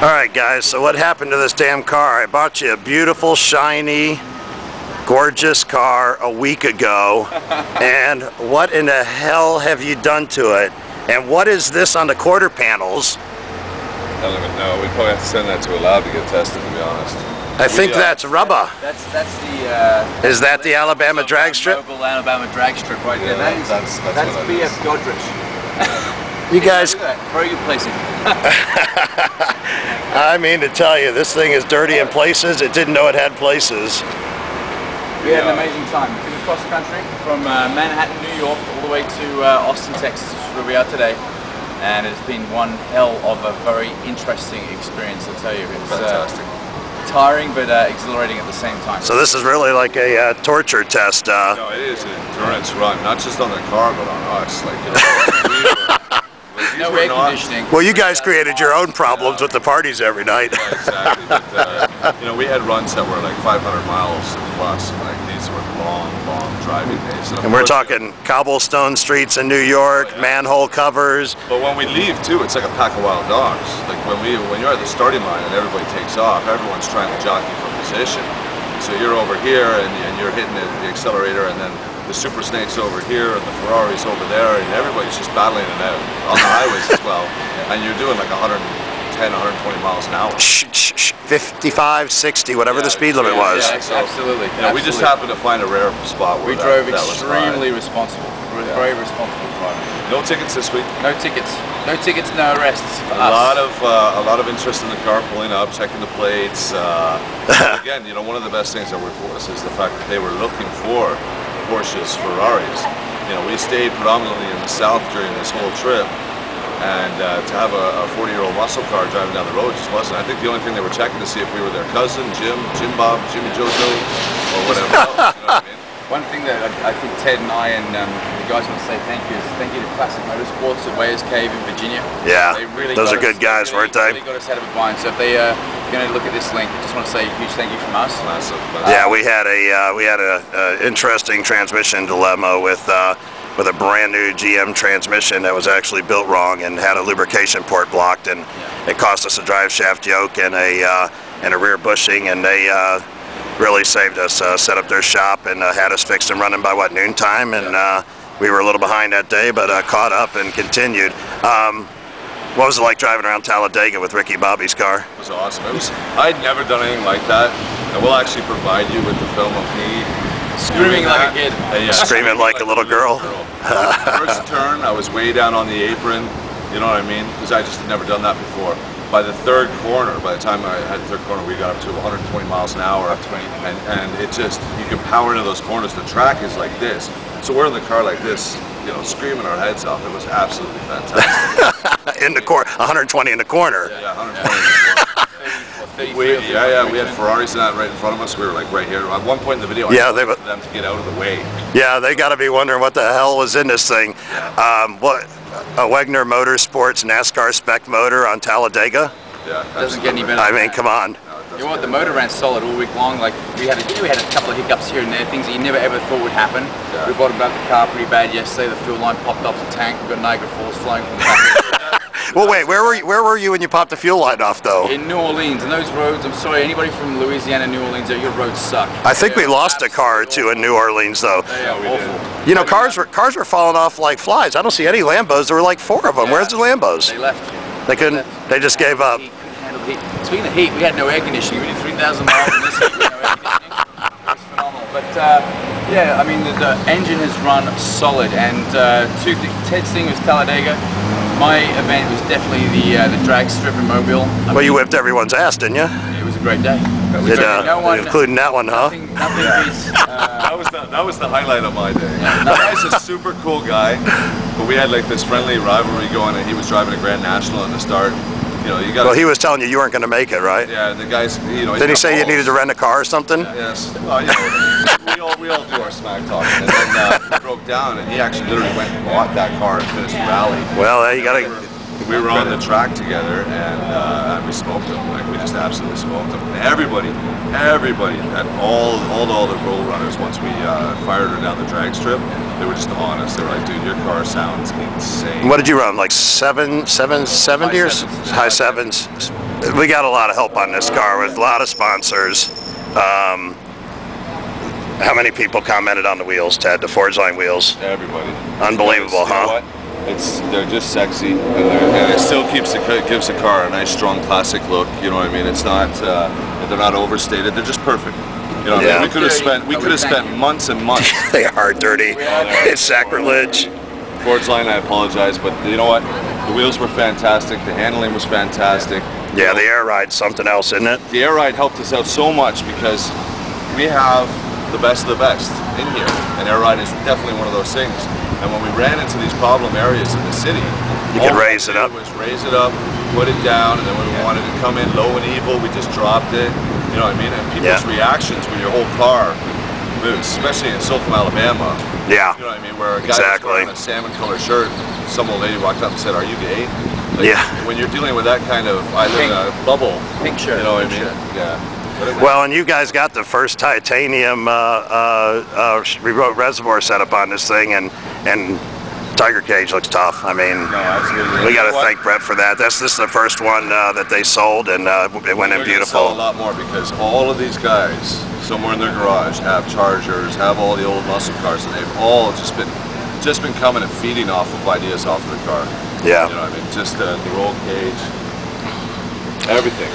Alright guys, so what happened to this damn car? I bought you a beautiful, shiny, gorgeous car a week ago, and what in the hell have you done to it? And what is this on the quarter panels? I don't even know. We probably have to send that to a lab to get tested, to be honest. I think that's rubber. That's the... Is that the Alabama drag strip? Mobile Alabama drag strip right there. That's BF Godrich. You guys... Very good placing. I mean to tell you, this thing is dirty in places. It didn't know it had places. We had an amazing time. We flew across the country from Manhattan, New York, all the way to Austin, Texas, which is where we are today. And it's been one hell of a very interesting experience, I'll tell you. It's fantastic. Tiring, but exhilarating at the same time. So this is really like a torture test. No, it is an endurance run, not just on the car, but on us. Like, you know, no air conditioning. Well, you guys created your own problems with the parties every night. Yeah, exactly. But, you know, we had runs that were like 500 miles plus. Like these were long driving days. And we're talking cobblestone streets in New York, manhole covers. But when we leave too, it's like a pack of wild dogs. Like when you're at the starting line and everybody takes off, everyone's trying to jockey for position. So you're over here and you're hitting the accelerator, and then the Super Snake's over here and the Ferrari's over there, and everybody's just battling it out on the highways as well. And you're doing like 110, 120 miles an hour. 55, 60, whatever the speed limit was. Yeah, absolutely. You know, we just happened to find a rare spot where we drove extremely responsible. We were very responsible driving. No tickets this week. No tickets. No tickets, no arrests for us. A lot of interest in the car, pulling up, checking the plates. Again, you know, one of the best things that worked for us is the fact that they were looking for Porsches, Ferraris. You know, we stayed predominantly in the South during this whole trip, and to have a 40-year-old muscle car driving down the road just wasn't. I think the only thing they were checking to see if we were their cousin, Jim Bob, Jimmy Jojo, or whatever else. You know what I mean? One thing that I think Ted and I and the guys want to say thank you is thank you to Classic Motorsports at Wayers Cave in Virginia. Yeah, they really those are good guys, weren't they? Really got us out of a bind. So if they going to look at this link, I just want to say a huge thank you from us. Yeah, we had a interesting transmission dilemma with a brand new GM transmission that was actually built wrong and had a lubrication port blocked, and it cost us a drive shaft yoke and a rear bushing, and they really saved us. Set up their shop and had us fixed and running by what, noontime, and we were a little behind that day, but caught up and continued. What was it like driving around Talladega with Ricky Bobby's car? It was awesome. I'd never done anything like that, and we'll actually provide you with the film of me screaming like a kid. Screaming like a little girl. First turn, I was way down on the apron, you know what I mean? Because I just had never done that before. By the third corner, by the time I had the third corner, we got up to 120 miles an hour. And it just, you can power into those corners. The track is like this. So we're in the car like this, you know, screaming our heads off. It was absolutely fantastic. In the corner, 120 in the corner. Yeah, 120 in the corner. We had Ferraris right in front of us. We were like right here. At one point in the video, I waited for them to get out of the way. Yeah, they got to be wondering what the hell was in this thing. A Wegner Motorsports NASCAR spec motor on Talladega? Yeah, doesn't get any better. I mean, come on. You know what? The motor ran solid all week long. Like we had a couple of hiccups here and there, things that you never ever thought would happen. Yeah. We bottomed out the car pretty bad yesterday. The fuel line popped off the tank. We got Niagara Falls flying from the back. Well, wait, where were you when you popped the fuel line off, though? In New Orleans, and those roads. I'm sorry, anybody from Louisiana, New Orleans, your roads suck. I think we lost a car or two in New Orleans, though. They are awful. You know, cars were falling off like flies. I don't see any Lambos. There were like 4 of them. Yeah. Where's the Lambos? They left. They couldn't. They just gave up. Heat. Speaking of heat, we had no air conditioning. We did 3,000 miles in this heat with no air conditioning. It's phenomenal. But yeah, I mean the engine has run solid, and Ted's thing was Talladega. My event was definitely the drag strip in Mobile. Well, you whipped everyone's ass, didn't you? It was a great day. Including that one, huh? Nothing beats. That was the highlight of my day. Yeah, that guy's a super cool guy, but we had like this friendly rivalry going, and he was driving a Grand National in the start. You know, you got. Well, he was telling you weren't going to make it, right? Yeah, the guys. You know. Did he say you needed to rent a car or something? Yes. Well, you know, we all do our smack talking, and then he broke down, and he actually literally went and bought that car and finished the rally. Well, you got to. We were on the track together, and we smoked them. Like, we just absolutely smoked them. And everybody, and all the roll runners, once we fired her down the drag strip, they were just on us. They were like, dude, your car sounds insane. What did you run? Like 770 or high sevens? We got a lot of help on this car with a lot of sponsors. How many people commented on the wheels, Ted? The Forge Line wheels? Everybody. Unbelievable, huh? You know what? They're just sexy, and it still gives the car a nice, strong, classic look. You know what I mean? It's not they're not overstated. They're just perfect. You know what I mean? We could have spent months and months. They are dirty. It's sacrilege. Forge Line, I apologize, but you know what? The wheels were fantastic. The handling was fantastic. Yeah, the air ride's something else, isn't it? The air ride helped us out so much because we have the best of the best in here, and air ride is definitely one of those things. And when we ran into these problem areas in the city, you could raise it up. Was raise it up, put it down, and then when we wanted to come in low and evil, we just dropped it. You know what I mean? And people's reactions when your whole car moves, especially in Slocum, Alabama. Yeah. You know what I mean? Where a guy was wearing a salmon color shirt, some old lady walked up and said, "Are you gay?" Like, yeah. When you're dealing with that kind of bubble, pink shirt. You know what I mean? Yeah. Well, and you guys got the first titanium rewrote reservoir setup on this thing, and Tiger Cage looks tough. I mean, we got to thank Brett for that. This is the first one that they sold, and it went in beautiful. Sell a lot more because all of these guys, somewhere in their garage, have Chargers, have all the old muscle cars, and they've all just been coming and feeding off of ideas off of the car. Yeah. You know what I mean? Just the roll cage, everything.